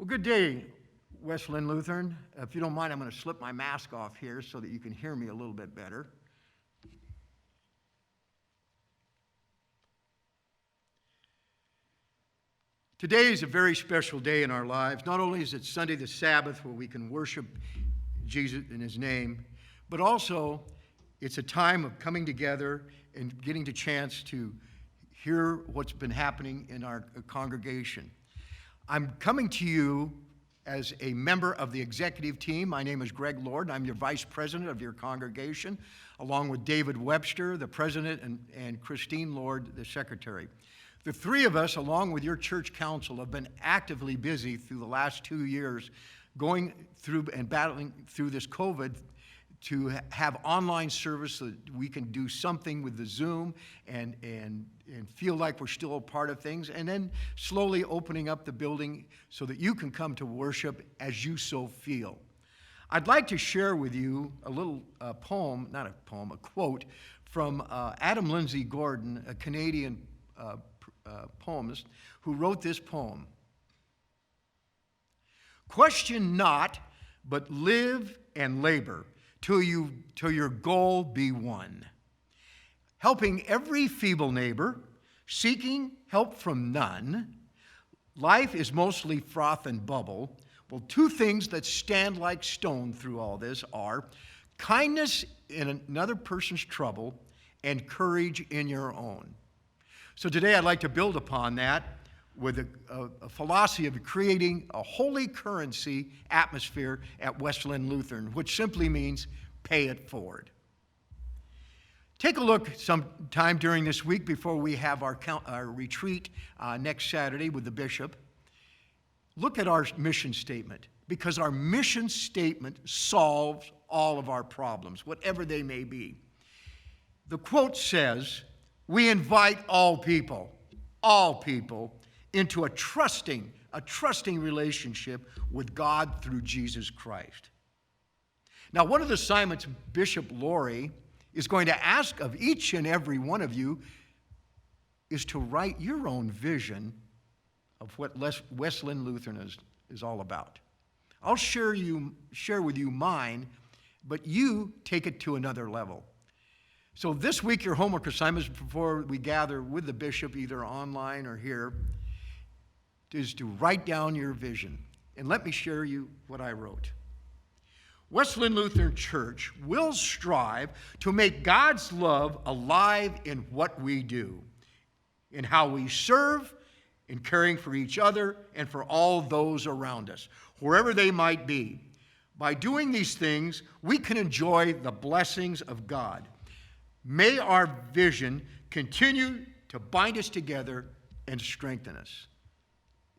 Well, good day, Westland Lutheran. If you don't mind, I'm going to slip my mask off here so that you can hear me a little bit better. Today is a very special day in our lives. Not only is it Sunday the Sabbath where we can worship Jesus in his name, but also it's a time of coming together and getting the chance to hear what's been happening in our congregation. I'm coming to you as a member of the executive team. My name is Greg Lord, and I'm your vice president of your congregation, along with David Webster, the president, and Christine Lord, the secretary. The three of us, along with your church council, have been actively busy through the last 2 years, going through and battling through this COVID to have online service so that we can do something with the Zoom and feel like we're still a part of things, and then slowly opening up the building so that you can come to worship as you so feel. I'd like to share with you a little poem, not a poem, a quote from Adam Lindsay Gordon, a Canadian poemist, who wrote this poem. Question not, but live and labor till your goal be won. Helping every feeble neighbor, seeking help from none. Life is mostly froth and bubble. Well, two things that stand like stone through all this are kindness in another person's trouble and courage in your own. So today I'd like to build upon that with a philosophy of creating a holy currency atmosphere at Westland Lutheran, which simply means pay it forward. Take a look sometime during this week before we have our retreat next Saturday with the bishop. Look at our mission statement, because our mission statement solves all of our problems, whatever they may be. The quote says, "We invite all people, into a trusting relationship with God through Jesus Christ." Now, one of the assignments Bishop Laurie is going to ask of each and every one of you is to write your own vision of what Westland Lutheran is all about. I'll share with you mine, but you take it to another level. So this week, your homework assignments before we gather with the bishop, either online or here, is to write down your vision. And let me share you what I wrote. Westland Lutheran Church will strive to make God's love alive in what we do, in how we serve, in caring for each other, and for all those around us, wherever they might be. By doing these things, we can enjoy the blessings of God. May our vision continue to bind us together and strengthen us.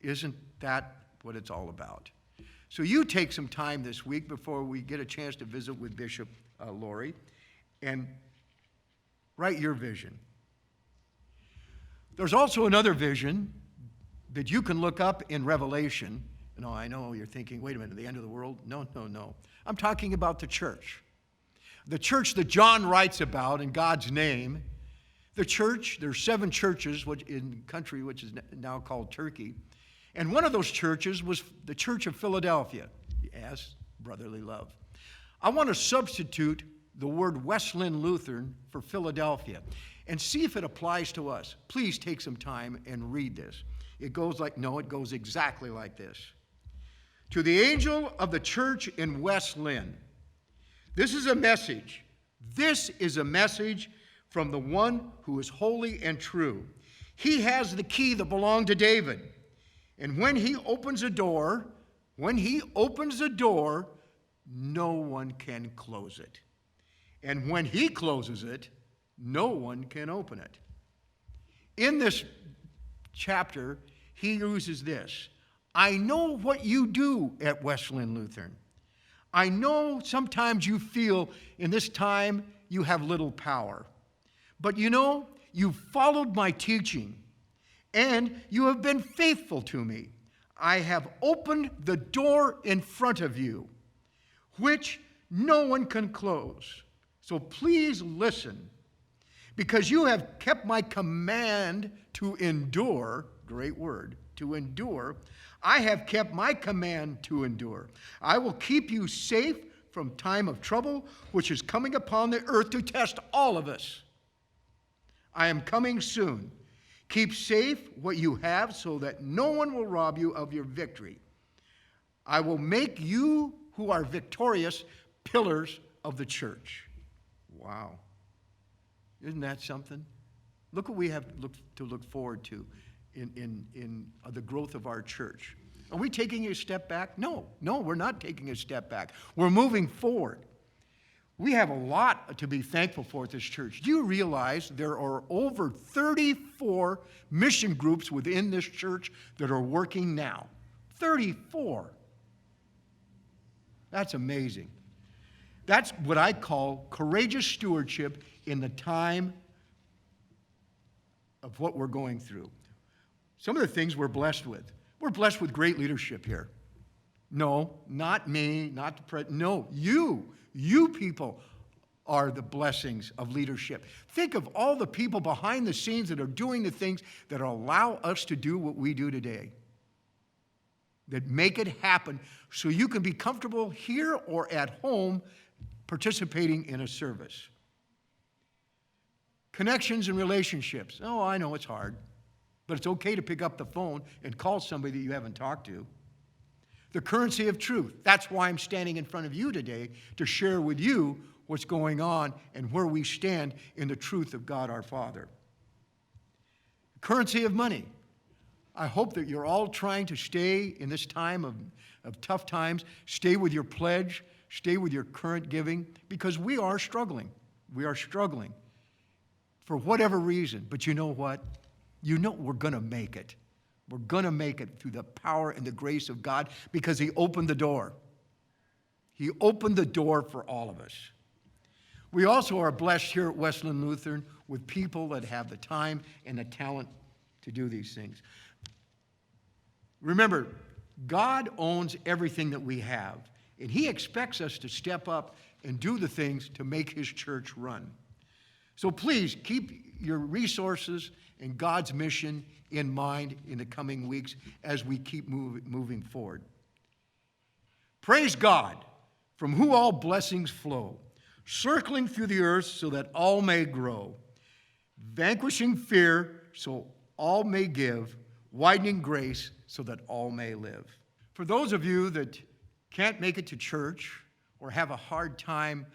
Isn't that what it's all about? So you take some time this week before we get a chance to visit with Bishop Laurie and write your vision. There's also another vision that you can look up in Revelation. You know, I know you're thinking, wait a minute, the end of the world? No. I'm talking about the church. The church that John writes about in God's name. The church, there's 7 churches in the country which is now called Turkey. And one of those churches was the Church of Philadelphia. Yes, brotherly love. I want to substitute the word Westland Lutheran for Philadelphia and see if it applies to us. Please take some time and read this. It goes exactly like this. To the angel of the church in Westland, this is a message. This is a message from the one who is holy and true. He has the key that belonged to David. And when he opens a door, no one can close it. And when he closes it, no one can open it. In this chapter, he uses this. I know what you do at Westland Lutheran. I know sometimes you feel in this time you have little power. But you know, you've followed my teaching. And you have been faithful to me. I have opened the door in front of you, which no one can close. So please listen, because you have kept my command to endure, great word, to endure, I have kept my command to endure. I will keep you safe from time of trouble, which is coming upon the earth to test all of us. I am coming soon. Keep safe what you have so that no one will rob you of your victory. I will make you who are victorious pillars of the church. Wow. Isn't that something? Look what we have to look forward to in the growth of our church. Are we taking a step back? No, we're not taking a step back. We're moving forward. We have a lot to be thankful for at this church. Do you realize there are over 34 mission groups within this church that are working now? 34. That's amazing. That's what I call courageous stewardship in the time of what we're going through. Some of the things we're blessed with. We're blessed with great leadership here. No, not me, not the president. No, you people are the blessings of leadership. Think of all the people behind the scenes that are doing the things that allow us to do what we do today, that make it happen so you can be comfortable here or at home participating in a service. Connections and relationships. Oh, I know it's hard, but it's okay to pick up the phone and call somebody that you haven't talked to. The currency of truth. That's why I'm standing in front of you today, to share with you what's going on and where we stand in the truth of God our Father. Currency of money. I hope that you're all trying to stay in this time of tough times, stay with your pledge, stay with your current giving, because we are struggling. We are struggling for whatever reason. But you know what? You know we're going to make it. We're going to make it through the power and the grace of God, because He opened the door. He opened the door for all of us. We also are blessed here at Westland Lutheran with people that have the time and the talent to do these things. Remember, God owns everything that we have, and He expects us to step up and do the things to make His church run. So please keep your resources and God's mission in mind in the coming weeks as we keep moving forward. Praise God, from whom all blessings flow, circling through the earth so that all may grow, vanquishing fear so all may give, widening grace so that all may live. For those of you that can't make it to church or have a hard time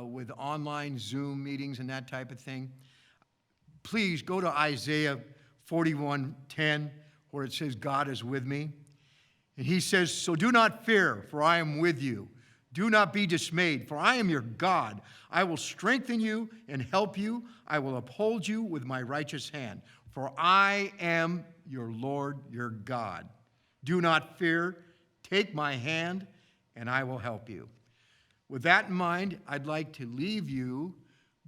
with online Zoom meetings and that type of thing, please go to Isaiah 41:10, where it says, God is with me. And He says, so do not fear, for I am with you. Do not be dismayed, for I am your God. I will strengthen you and help you. I will uphold you with my righteous hand, for I am your Lord, your God. Do not fear. Take my hand, and I will help you. With that in mind, I'd like to leave you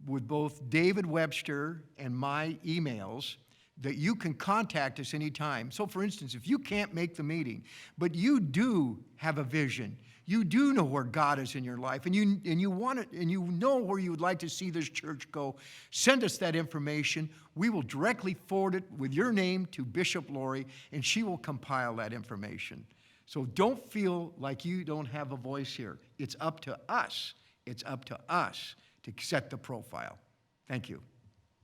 with both David Webster and my emails that you can contact us anytime. So, for instance, if you can't make the meeting, but you do have a vision, you do know where God is in your life, and you want it, and you know where you would like to see this church go, send us that information. We will directly forward it with your name to Bishop Lori, and she will compile that information. So don't feel like you don't have a voice here. It's up to us. It's up to us to set the profile. Thank you.